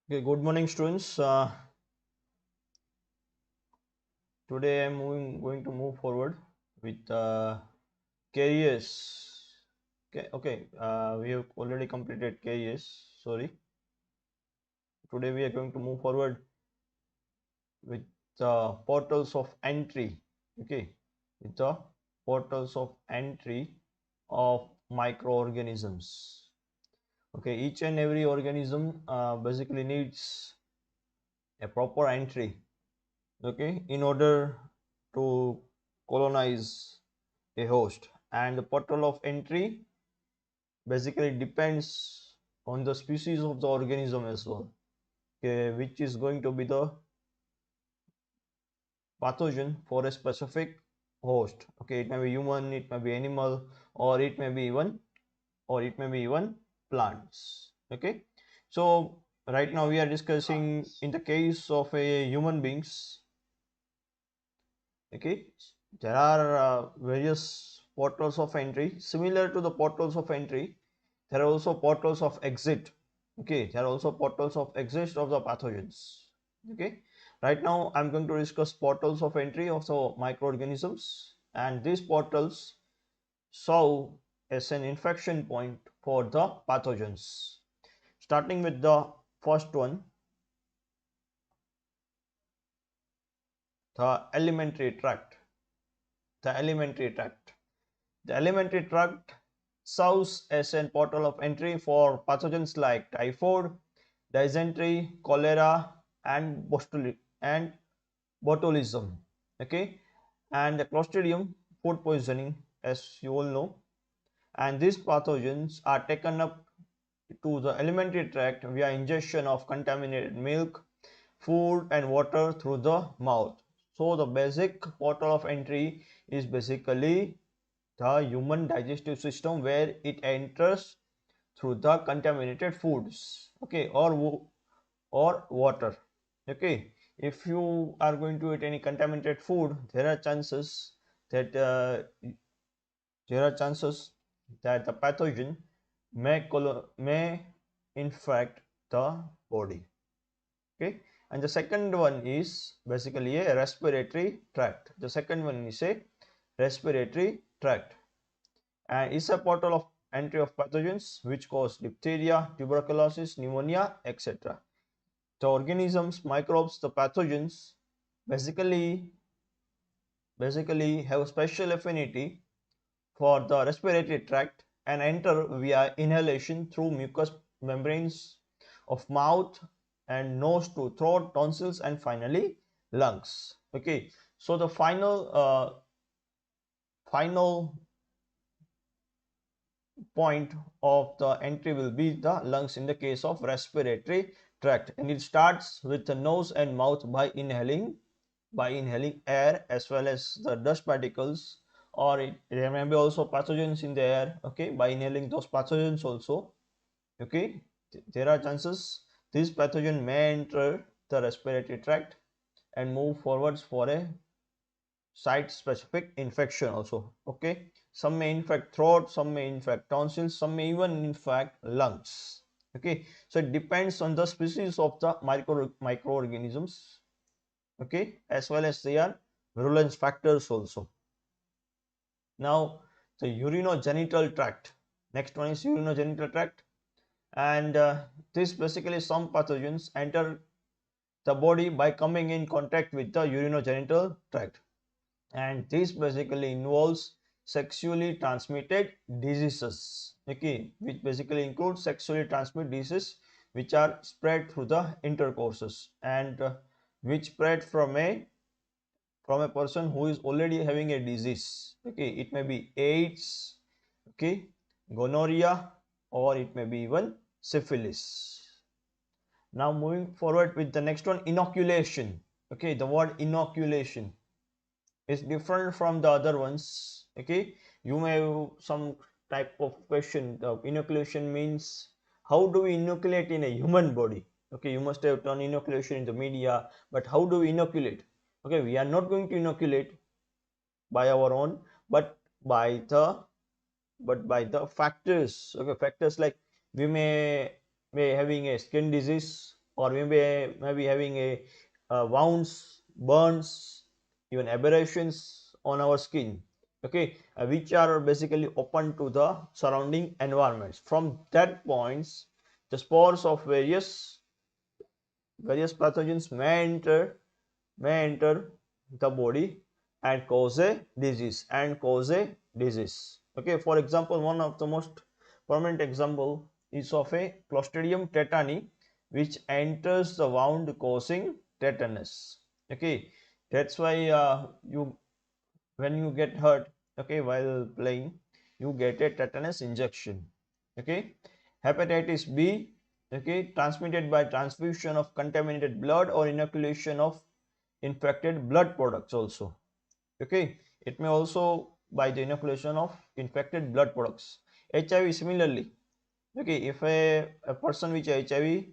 Okay, good morning, students. Today I'm going to move forward with KES. Okay. We have already completed KES. Sorry. Today we are going to move forward with the portals of entry. Okay, with the portals of entry of microorganisms. Okay, each and every organism basically needs a proper entry, okay, in order to colonize a host, and the portal of entry basically depends on the species of the organism as well, okay, which is going to be the pathogen for a specific host. Okay, it may be human, it may be animal, or it may be even plants. Okay, so right now we are discussing in the case of a human beings. Okay, there are various portals of entry similar to the portals of entry. There are also portals of exit. Okay, there are also portals of exit of the pathogens. Okay, right now I'm going to discuss portals of entry of the microorganisms, and these portals serve as an infection point for the pathogens. Starting with the first one, the alimentary tract. The alimentary tract. The alimentary tract serves as a portal of entry for pathogens like typhoid, dysentery, cholera, and botulism. Okay, and the Clostridium, food poisoning, as you all know. And these pathogens are taken up to the alimentary tract via ingestion of contaminated milk, food, and water through the mouth. So the basic portal of entry is basically the human digestive system, where it enters through the contaminated foods, okay, or water. Okay, if you are going to eat any contaminated food, there are chances that the pathogen may infect the body. Okay, and the second one is basically a respiratory tract. The second one is a respiratory tract, and is a portal of entry of pathogens which cause diphtheria, tuberculosis, pneumonia, etc. The organisms, microbes, the pathogens basically have special affinity for the respiratory tract and enter via inhalation through mucous membranes of mouth and nose to throat, tonsils, and finally lungs. Okay, so the final point of the entry will be the lungs in the case of respiratory tract, and it starts with the nose and mouth by inhaling air as well as the dust particles, or there may be also pathogens in the air. Okay, by inhaling those pathogens also. Okay, there are chances this pathogen may enter the respiratory tract and move forwards for a site specific infection also. Okay, some may infect throat, some may infect tonsils, some may even infect lungs. Okay, so it depends on the species of the microorganisms, okay, as well as their virulence factors also. Now the urinogenital tract. Next one is urinogenital tract, and this basically some pathogens enter the body by coming in contact with the urinogenital tract, and this basically involves sexually transmitted diseases. Okay, which basically includes sexually transmitted diseases which are spread through the intercourses, and which spread from a person who is already having a disease. Okay, it may be AIDS, okay, gonorrhea, or it may be even syphilis. Now moving forward with the next one, inoculation. Okay, the word inoculation is different from the other ones. Okay, you may have some type of question. The inoculation means how do we inoculate in a human body? Okay, you must have done inoculation in the media, but how do we inoculate? Okay, we are not going to inoculate by our own, but by the factors. Okay, factors like we may having a skin disease, or maybe having a wounds, burns, even aberrations on our skin, okay, which are basically open to the surrounding environments. From that points, the spores of various pathogens may enter the body and cause a disease. Okay, for example, one of the most prominent example is of a Clostridium tetani, which enters the wound causing tetanus. Okay, that's why you when you get hurt, okay, while playing, you get a tetanus injection. Okay, hepatitis B, okay, transmitted by transfusion of contaminated blood or inoculation of infected blood products also. Okay, it may also by the inoculation of infected blood products. HIV similarly, okay, if a person with HIV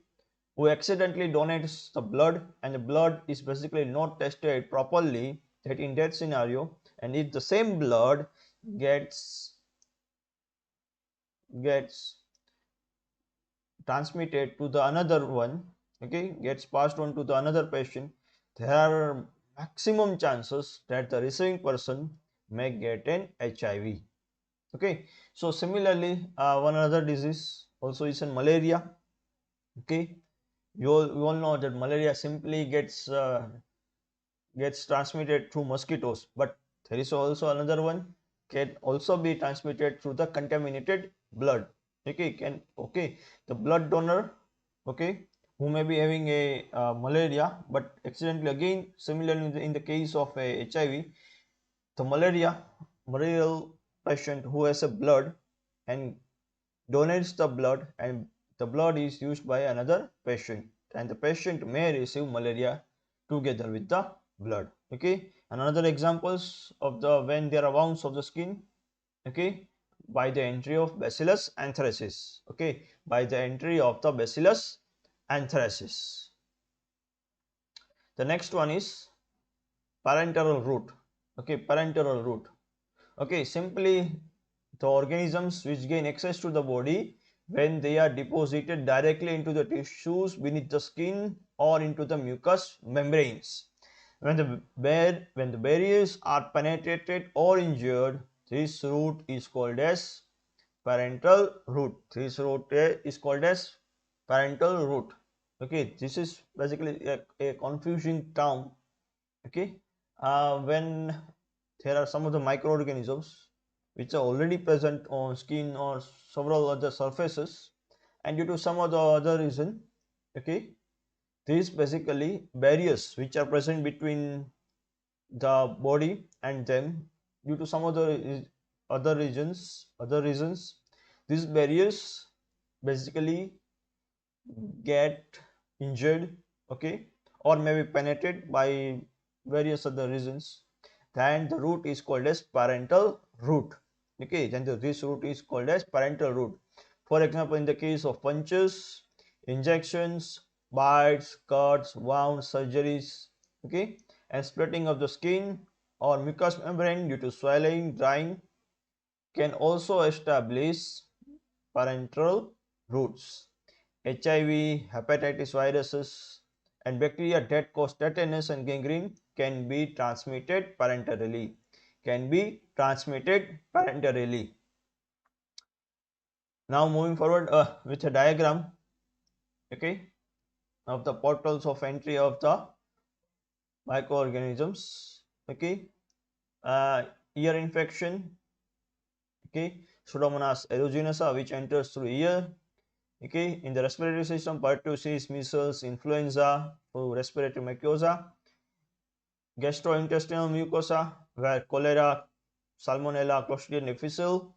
who accidentally donates the blood and the blood is basically not tested properly, that in that scenario, and if the same blood gets transmitted to the another one, okay, gets passed on to the another patient, there are maximum chances that the receiving person may get an HIV. Okay, so similarly, one other disease also is in malaria. Okay, you all know that malaria simply gets transmitted through mosquitoes, but there is also another one can also be transmitted through the contaminated blood. Okay, the blood donor, okay, who may be having a malaria, but accidentally, again similarly in the case of a HIV, the malarial patient who has a blood and donates the blood, and the blood is used by another patient, and the patient may receive malaria together with the blood. Okay, and another examples of the when there are wounds of the skin, okay, by the entry of bacillus anthracis. Okay, by the entry of the bacillus anthracis. The next one is parenteral route. Okay, parenteral route. Okay, simply the organisms which gain access to the body when they are deposited directly into the tissues beneath the skin or into the mucous membranes. When the barriers are penetrated or injured, this route is called as parental route. This route is called as parental route. Okay, this is basically a confusing term. Okay, when there are some of the microorganisms which are already present on skin or several other surfaces, and due to some of the other reason, okay, these basically barriers which are present between the body and them, due to some other reasons, these barriers basically get injured, okay, or maybe penetrated by various other reasons, then the route is called as parental route. Okay, then this route is called as parental route. For example, in the case of punctures, injections, bites, cuts, wounds, surgeries, okay, and splitting of the skin or mucous membrane due to swelling, drying, can also establish parenteral routes. HIV, hepatitis viruses, and bacteria that cause tetanus and gangrene can be transmitted parenterally. Now moving forward with a diagram, okay, of the portals of entry of the microorganisms. Okay, ear infection. Okay, Pseudomonas aeruginosa, which enters through ear. Okay, in the respiratory system, pertussis, measles, influenza through respiratory mucosa, gastrointestinal mucosa, where cholera, salmonella, Clostridium difficile.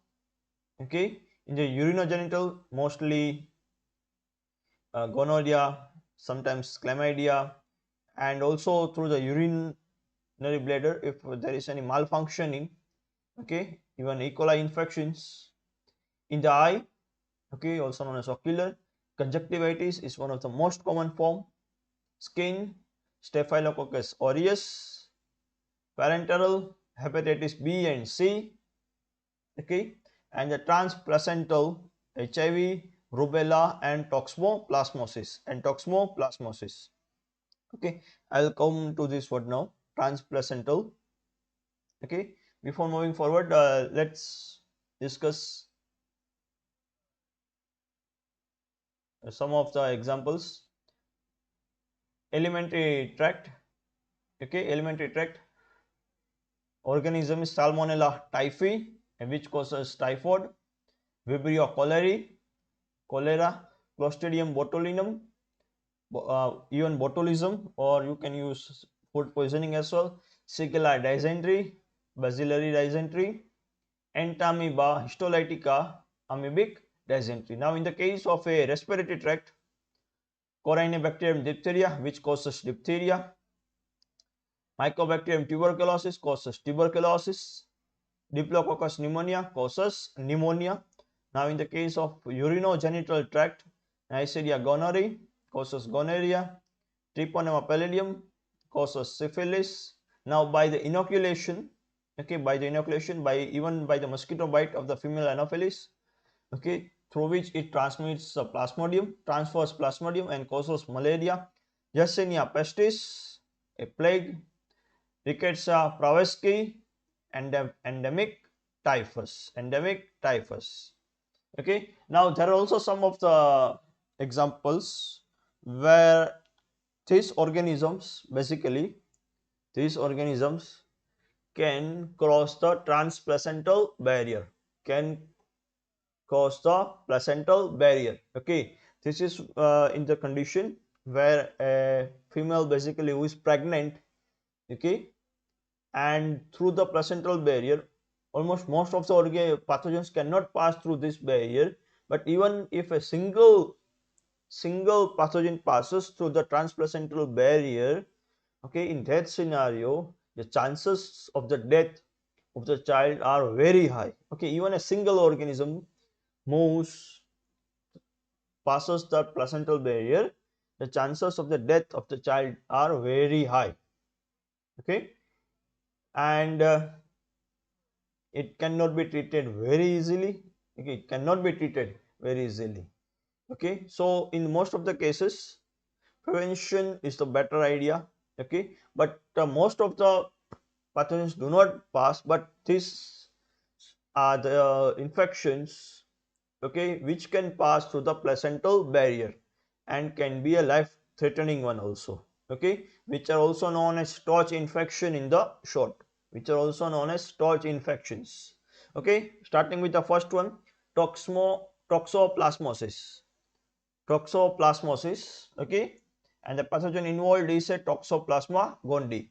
Okay, in the urinogenital, mostly gonorrhea, sometimes chlamydia, and also through the urinary bladder if there is any malfunctioning. Okay, even E. coli infections. In the eye, okay, also known as ocular conjunctivitis is one of the most common form. Skin, Staphylococcus aureus, parenteral, hepatitis B and C, okay, and the transplacental HIV, rubella, and toxoplasmosis. Okay, I'll come to this word now, transplacental. Okay, before moving forward, let's discuss some of the examples. Alimentary tract. Okay, alimentary tract organism is Salmonella typhi, which causes typhoid, Vibrio cholera, Clostridium botulinum, even botulism, or you can use food poisoning as well, Shigella dysentery, Bacillary dysentery, Entamoeba histolytica, amoebic dysentery. Now, in the case of a respiratory tract, Corynebacterium diphtheria, which causes diphtheria, Mycobacterium tuberculosis causes tuberculosis, Diplococcus pneumonia causes pneumonia. Now, in the case of urinogenital tract, Neisseria gonorrhoeae causes gonorrhea, Treponema pallidum causes syphilis. Now, by the inoculation, okay, by even by the mosquito bite of the female Anopheles, okay, through which it transmits the plasmodium, transfers plasmodium and causes malaria, Yersinia pestis, a plague, Rickettsia prowazekii, endemic typhus. Okay, now there are also some of the examples where these organisms can cross the transplacental barrier, okay, this is in the condition where a female basically who is pregnant, okay, and through the placental barrier, almost most of the pathogens cannot pass through this barrier. But even if a single pathogen passes through the transplacental barrier, okay, in that scenario the chances of the death of the child are very high. Okay, even a single organism moves passes the placental barrier, the chances of the death of the child are very high. Okay, and it cannot be treated very easily. Okay, it cannot be treated very easily. Okay, so in most of the cases prevention is the better idea. Okay, but most of the pathogens do not pass, but these are the infections, okay, which can pass through the placental barrier and can be a life threatening one also. Okay, which are also known as torch infection in the short, okay, starting with the first one, toxoplasmosis. Okay, and the pathogen involved is a Toxoplasma gondii.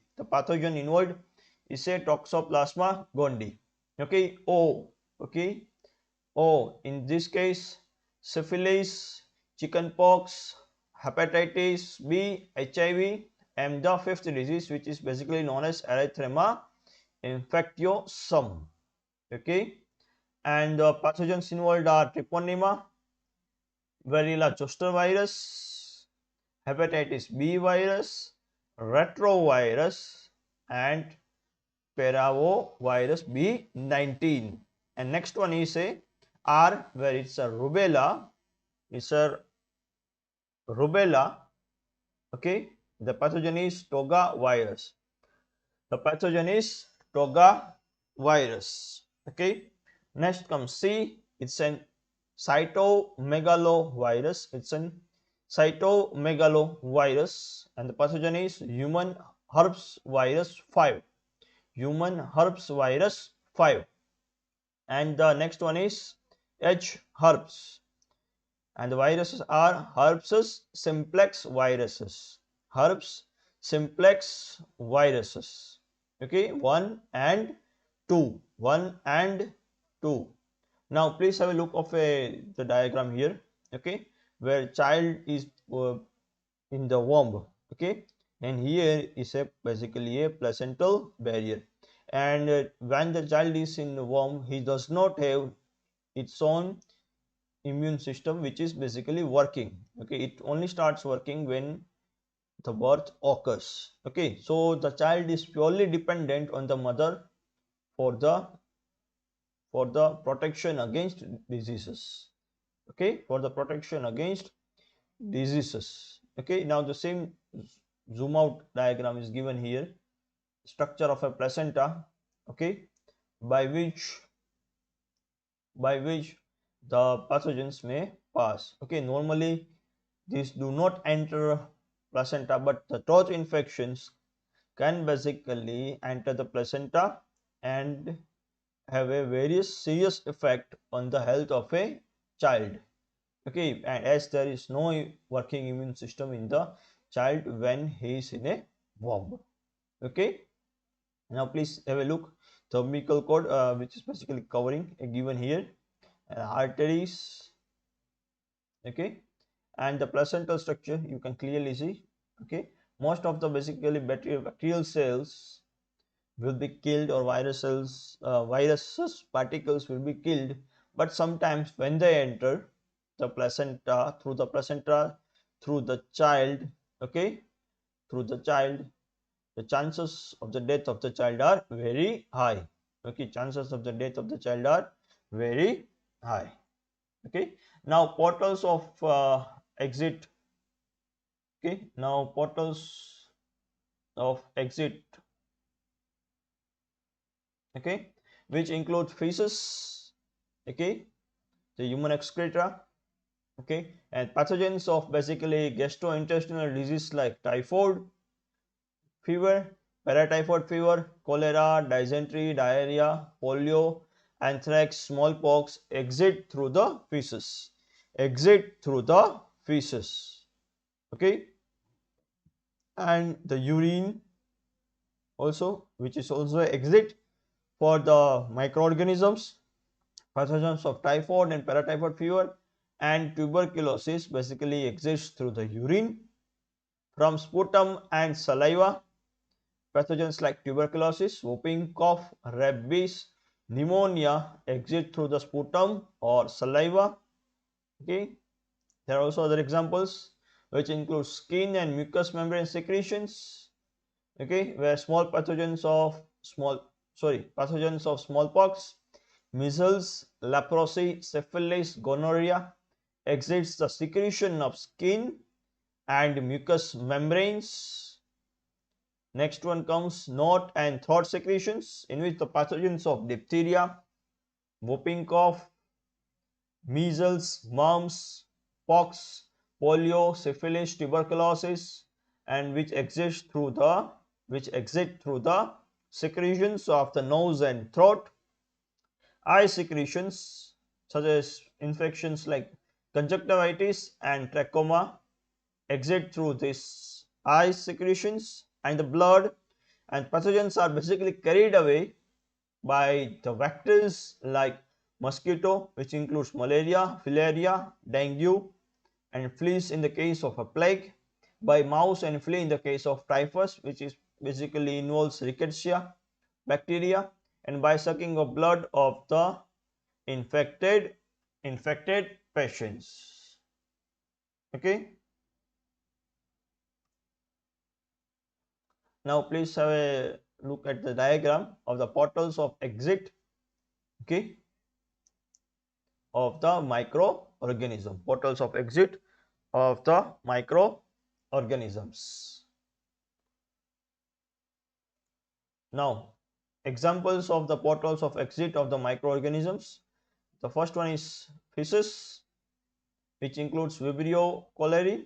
Okay, okay, in this case, syphilis, chickenpox, hepatitis B, HIV, and the fifth disease, which is basically known as erythema infectiosum. Okay, and the pathogens involved are Treponema, Variola zoster virus, hepatitis B virus, retrovirus, and paravovirus B19. And next one is a R, where it's a rubella. Okay, the pathogen is Toga virus. Okay, next comes C, it's an cytomegalovirus. And the pathogen is human herpes virus 5. And the next one is H herpes, and the viruses are herpes simplex viruses. Okay, 1 and 2. Now please have a look of the diagram here. Okay, where child is in the womb. Okay, and here is basically a placental barrier, and when the child is in the womb, he does not have its own immune system which is basically working. Okay, it only starts working when the birth occurs. Okay, so the child is purely dependent on the mother for the protection against diseases. okay, for the protection against diseases. Okay, now the same zoom out diagram is given here. Structure of a placenta, okay, by which the pathogens may pass. Okay, normally these do not enter placenta, but the throat infections can basically enter the placenta and have a very serious effect on the health of a child. Okay, and as there is no working immune system in the child when he is in a womb. Okay, now please have a look the umbilical cord, which is basically covering given here, arteries, okay, and the placental structure you can clearly see. Okay, most of the basically bacterial cells will be killed, or viruses particles will be killed, but sometimes when they enter the placenta through the child, okay, through the child, the chances of the death of the child are very high. Okay, chances of the death of the child are very high. Okay, now portals of exit. Okay, now portals of exit, okay, which include feces, okay, the human excreta, okay, and pathogens of basically gastrointestinal disease like typhoid fever, paratyphoid fever, cholera, dysentery, diarrhea, polio, anthrax, smallpox exit through the feces, exit through the feces, okay, and the urine also, which is also exit for the microorganisms. Pathogens of typhoid and paratyphoid fever and tuberculosis basically exists through the urine. From sputum and saliva, pathogens like tuberculosis, whooping cough, rabies, pneumonia exit through the sputum or saliva. Okay, there are also other examples which include skin and mucous membrane secretions. Okay, where pathogens of smallpox, measles, leprosy, syphilis, gonorrhea exits the secretion of skin and mucous membranes. Next one comes nose and throat secretions, in which the pathogens of diphtheria, whooping cough, measles, mumps, pox, polio, syphilis, tuberculosis, and which exit through the secretions of the nose and throat. Eye secretions such as infections like conjunctivitis and trachoma exit through these eye secretions, and the blood and pathogens are basically carried away by the vectors like mosquito, which includes malaria, filaria, dengue, and fleas in the case of a plague, by mouse and flea in the case of typhus, which is basically involves rickettsia bacteria, and by sucking of blood of the infected patients. Okay, now please have a look at the diagram of the portals of exit, okay, of the microorganism, portals of exit of the microorganisms. Now examples of the portals of exit of the microorganisms. The first one is feces, which includes Vibrio cholerae,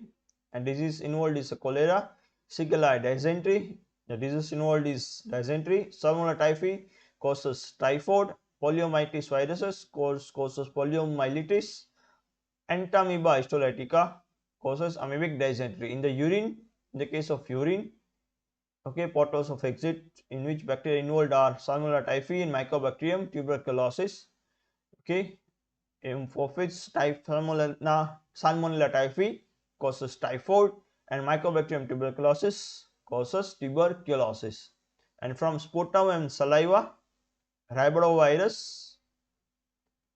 and disease involved is cholera. Shigella dysentery, the disease involved is dysentery. Salmonella typhi causes typhoid. Poliomyelitis viruses causes poliomyelitis. Entamoeba histolytica causes amoebic dysentery. In the urine, in the case of urine, okay, portals of exit in which bacteria involved are Salmonella typhi and Mycobacterium tuberculosis. Okay, for which type Salmonella typhi causes typhoid and Mycobacterium tuberculosis causes tuberculosis. And from sputum and saliva, rhabdovirus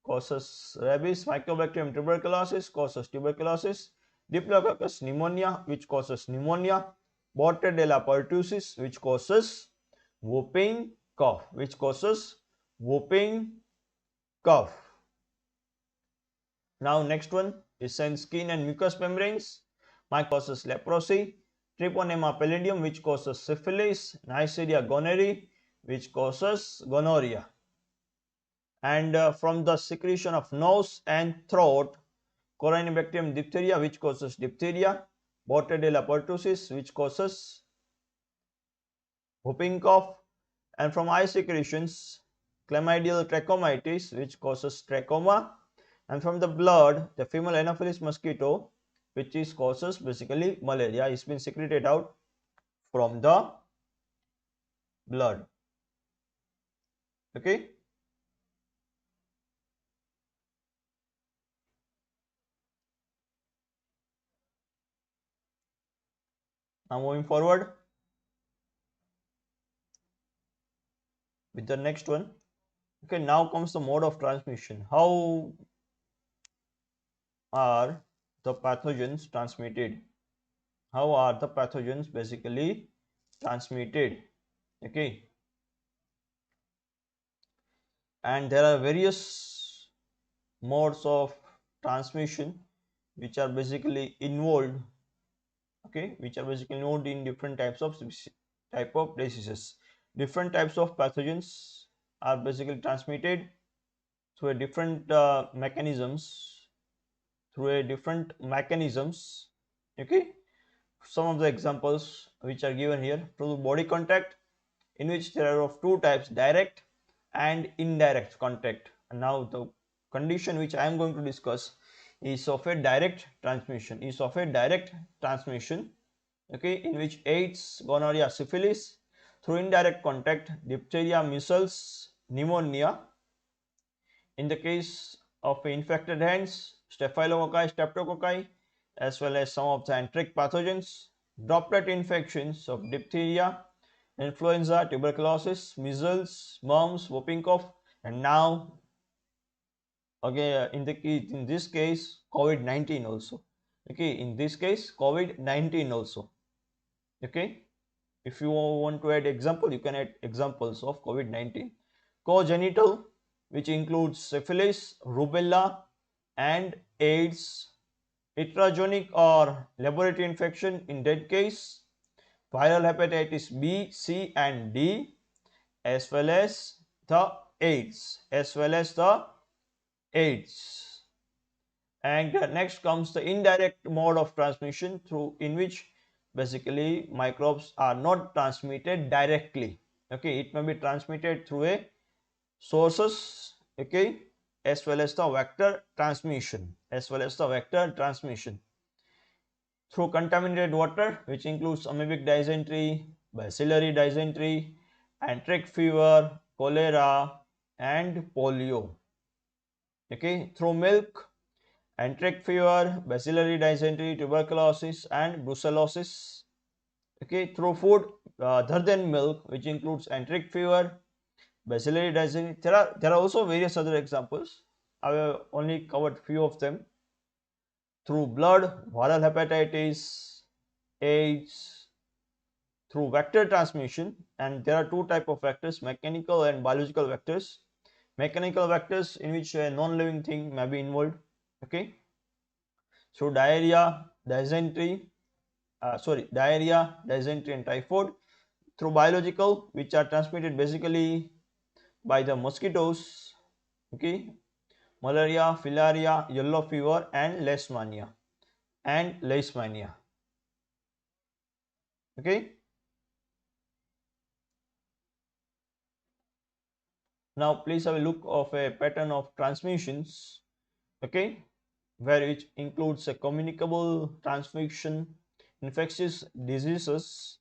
causes rabies, Mycobacterium tuberculosis causes tuberculosis, Diplococcus pneumonia which causes pneumonia, Bordetella pertussis which causes whooping cough, Now next one is skin and mucous membranes. Causes leprosy. Treponema pallidum, which causes syphilis. Neisseria gonorrhoeae, which causes gonorrhea. And from the secretion of nose and throat, Corynebacterium diphtheria, which causes diphtheria. Bordetella pertussis, which causes whooping cough. And from eye secretions, chlamydial trachomitis, which causes trachoma. And from the blood, the female Anopheles mosquito, which is causes basically malaria, is been secreted out from the blood. Okay. Now moving forward with the next one. Okay, now comes the mode of transmission. How are the pathogens transmitted? How are the pathogens basically transmitted? Okay, and there are various modes of transmission which are basically involved, okay, which are basically involved in different types of diseases. Different types of pathogens are basically transmitted through a different mechanisms, okay. Some of the examples which are given here: through body contact, in which there are of two types, direct and indirect contact. And now the condition which I am going to discuss is of a direct transmission, okay, in which AIDS, gonorrhea, syphilis. Through indirect contact, diphtheria, measles, pneumonia. In the case of infected hands, staphylococci, streptococci, as well as some of the enteric pathogens. Droplet infections of diphtheria, influenza, tuberculosis, measles, mumps, whooping cough, and now okay, in this case COVID-19 also. Okay, in this case COVID-19 also. Okay, if you want to add example, you can add examples of COVID-19. Congenital, which includes syphilis, rubella, and AIDS. Heterogenic or laboratory infection, in that case viral hepatitis B, C, and D, as well as the AIDS. And next comes the indirect mode of transmission, through in which basically microbes are not transmitted directly. Okay, it may be transmitted through a sources, okay, as well as the vector transmission, through contaminated water, which includes amoebic dysentery, bacillary dysentery, enteric fever, cholera, and polio. Okay, through milk, enteric fever, bacillary dysentery, tuberculosis, and brucellosis. Okay, through food other than milk, which includes enteric fever, bacillary dysentery. There are also various other examples. I have only covered few of them. Through blood, viral hepatitis, AIDS. Through vector transmission, and there are two type of vectors, mechanical and biological vectors. Mechanical vectors, in which a non-living thing may be involved, okay. So diarrhea, dysentery, and typhoid. Through biological, which are transmitted basically by the mosquitoes, okay, malaria, filaria, yellow fever, and leishmania. Okay. Now please have a look of a pattern of transmissions, okay, where which includes a communicable transmission, infectious diseases,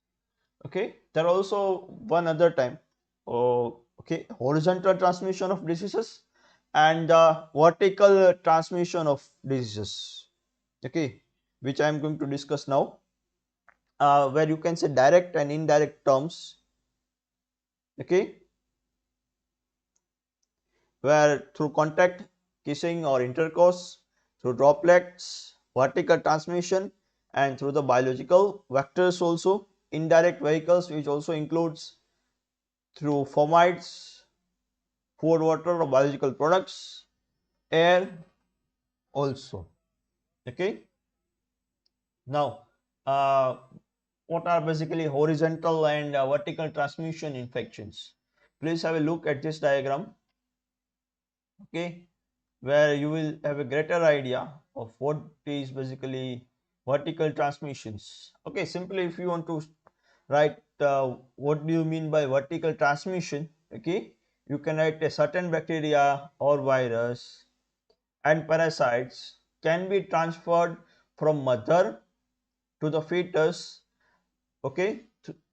okay. There are also one other time, okay, horizontal transmission of diseases and vertical transmission of diseases, okay, which I am going to discuss now, where you can say direct and indirect terms, okay, where through contact, kissing, or intercourse, through droplets, vertical transmission, and through the biological vectors also, indirect vehicles, which also includes through fomites, food, water, or biological products, air, also. Okay. Now, uh, what are basically horizontal and vertical transmission infections? Please have a look at this diagram. Okay, where you will have a greater idea of what is basically vertical transmissions. Okay, simply if you want to write what do you mean by vertical transmission, okay, you can write a certain bacteria or virus and parasites can be transferred from mother to the fetus, okay,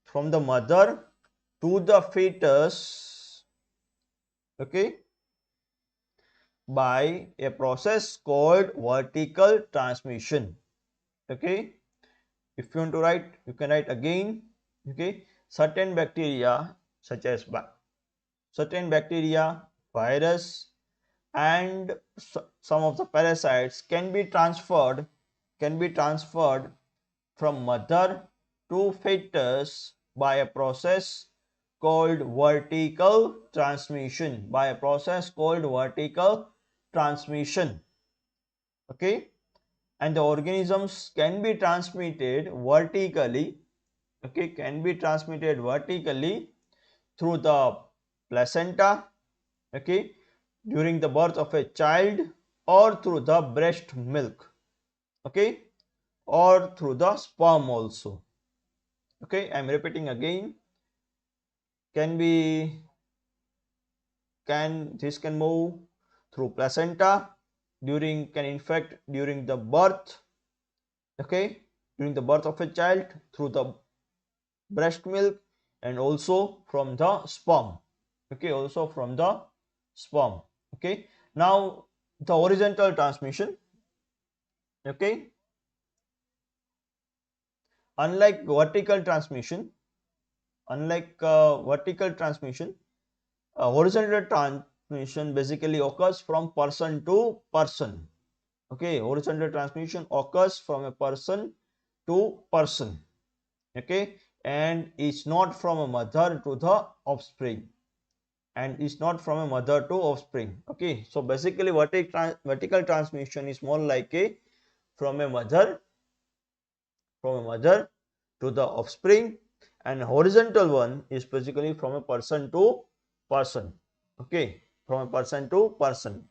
from the mother to the fetus, okay, by a process called vertical transmission. Okay, if you want to write, you can write again. Okay, certain bacteria such as certain bacteria, virus, and some of the parasites can be transferred from mother to fetus by a process called vertical transmission, by a process called vertical transmission. Okay, and the organisms can be transmitted vertically, okay, can be transmitted vertically through the placenta, okay, during the birth of a child, or through the breast milk, okay, or through the sperm also. Okay, I am repeating again, can be can move through placenta, can infect during the birth, okay, during the birth of a child, through the breast milk, and also from the sperm, okay, also from the sperm. Okay, now the horizontal transmission, okay, unlike vertical transmission, vertical transmission, horizontal transmission basically occurs from person to person. Okay, horizontal transmission occurs from a person to person, okay, and is not from a mother to the offspring, and is not from a mother to offspring. Okay, so basically vertical transmission is more like a from a mother to the offspring, and horizontal one is basically from a person to person. Okay, from a person to person.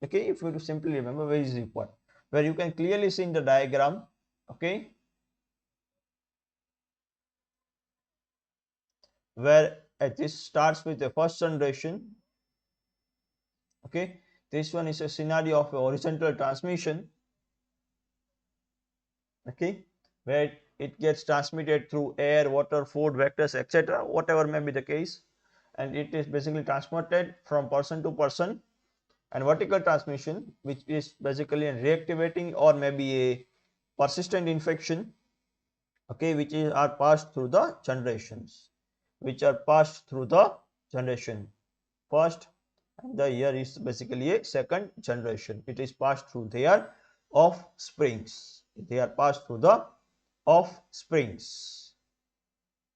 Okay, if you simply remember, very important, where you can clearly see in the diagram, okay, where this starts with the first generation. Okay, this one is a scenario of a horizontal transmission, okay, where it gets transmitted through air, water, food, vectors, etc., whatever may be the case, and it is basically transmitted from person to person. And vertical transmission, which is basically a reactivating or maybe a persistent infection, okay, which are passed through the generations, first, and the here is basically a second generation, it is passed through their offsprings, they are passed through the offsprings.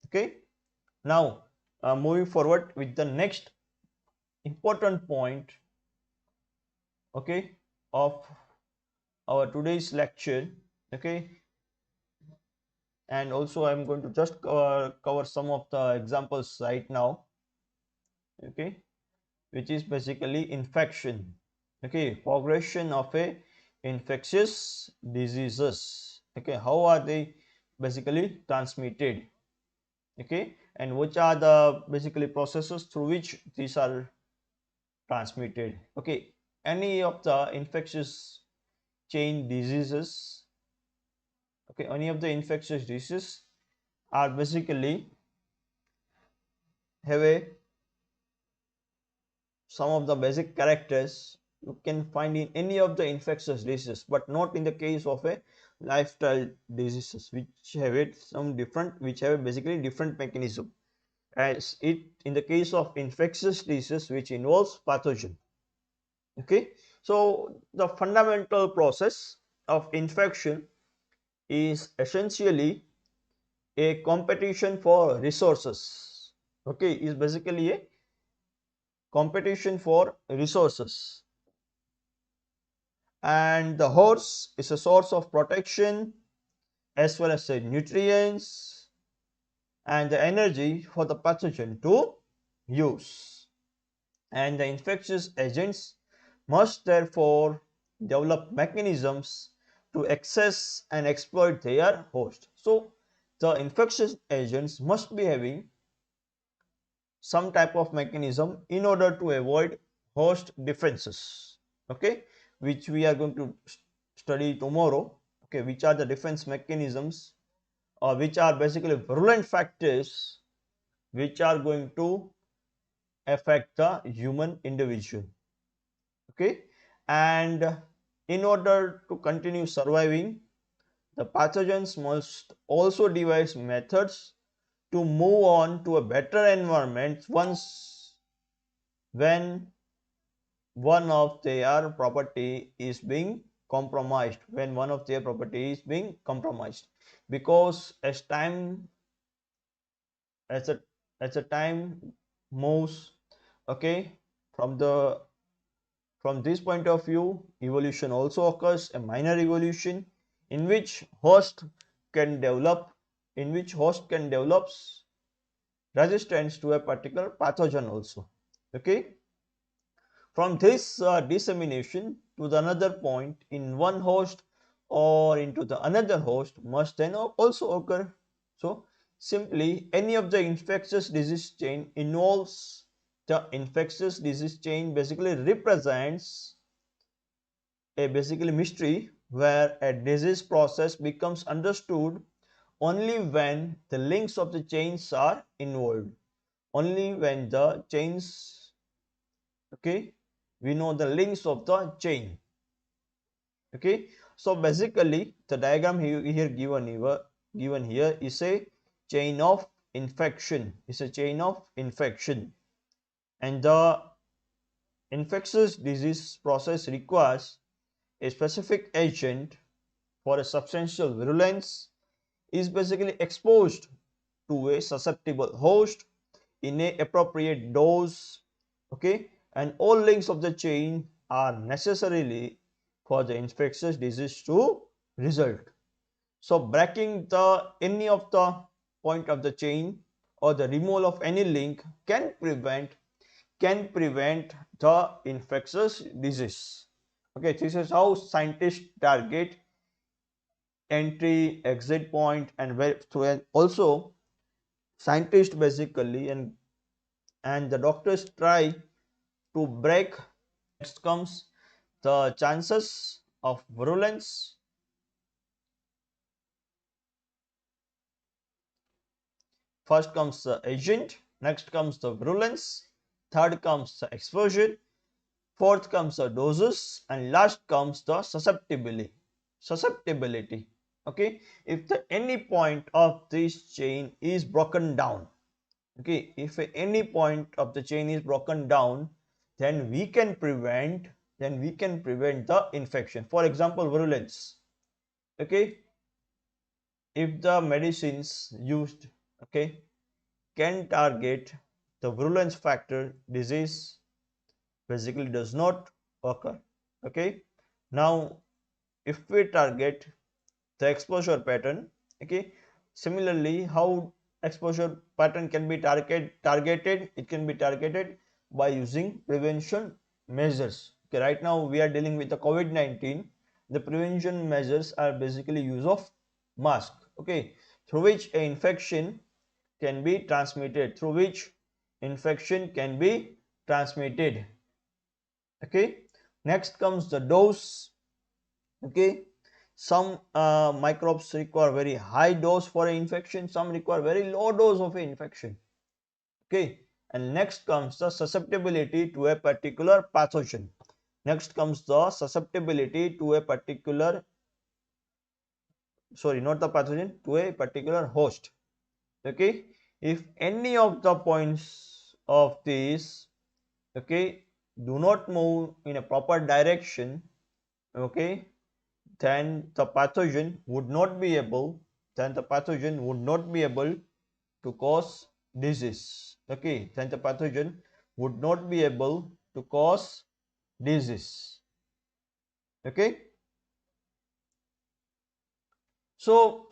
Okay, now moving forward with the next important point, okay, of our today's lecture. Okay, and also I am going to just cover some of the examples right now, okay, which is basically infection, okay, progression of a infectious diseases, okay, how are they basically transmitted, okay, and which are the basically processes through which these are transmitted. Okay, any of the infectious chain diseases, okay, any of the infectious diseases are basically have a some of the basic characters you can find in any of the infectious diseases, but not in the case of a lifestyle diseases, which have it some different, which have a basically different mechanism, as it in the case of infectious diseases which involves pathogen. Okay, so the fundamental process of infection is essentially a competition for resources, okay, is basically a competition for resources, and the horse is a source of protection as well as the nutrients and the energy for the pathogen to use. And the infectious agents must therefore develop mechanisms to access and exploit their host. So the infectious agents must be having some type of mechanism in order to avoid host defenses, okay, which we are going to study tomorrow, okay, which are the defense mechanisms or which are basically virulent factors which are going to affect the human individual, okay. And in order to continue surviving, the pathogens must also devise methods to move on to a better environment once when one of their property is being compromised, because as a as a time moves, okay, from the from this point of view, evolution also occurs, a minor evolution in which host can develop resistance to a particular pathogen also, okay. From this dissemination to the another point in one host or into the another host must then also occur. So simply any of the infectious disease chain involves the infectious disease chain basically represents a basically mystery where a disease process becomes understood only when the links of the chains are involved, only when the chains, okay, we know the links of the chain, okay. So basically the diagram here given here is a chain of infection, and the infectious disease process requires a specific agent for a substantial virulence is basically exposed to a susceptible host in a appropriate dose, okay, and all links of the chain are necessarily for the infectious disease to result. So breaking the any of the point of the chain or the removal of any link can prevent the infectious disease, okay. This is how scientists target entry exit point, and where so also scientists basically and the doctors try to break. Next comes the chances of virulence. First comes the agent, next comes the virulence, third comes the exposure, fourth comes the doses, and last comes the susceptibility, okay. If the any point of this chain is broken down, okay, if any point of the chain is broken down, then we can prevent the infection. For example, virulence, okay. If the medicines used, okay, can target the virulence factor, disease basically does not occur, okay. Now if we target the exposure pattern, okay, similarly how exposure pattern can be targeted, it can be targeted by using prevention measures, okay. Right now we are dealing with the COVID-19. The prevention measures are basically use of mask, okay, through which a infection can be transmitted, okay. Next comes the dose, okay. Some microbes require very high dose for an infection, some require very low dose of an infection, okay. And next comes the susceptibility to a particular pathogen. Next comes the susceptibility to a particular, sorry, not the pathogen, to a particular host, okay. If any of the points of these, okay, do not move in a proper direction, okay, then the pathogen would not be able to cause disease, okay. Then the pathogen would not be able to cause disease, Okay. So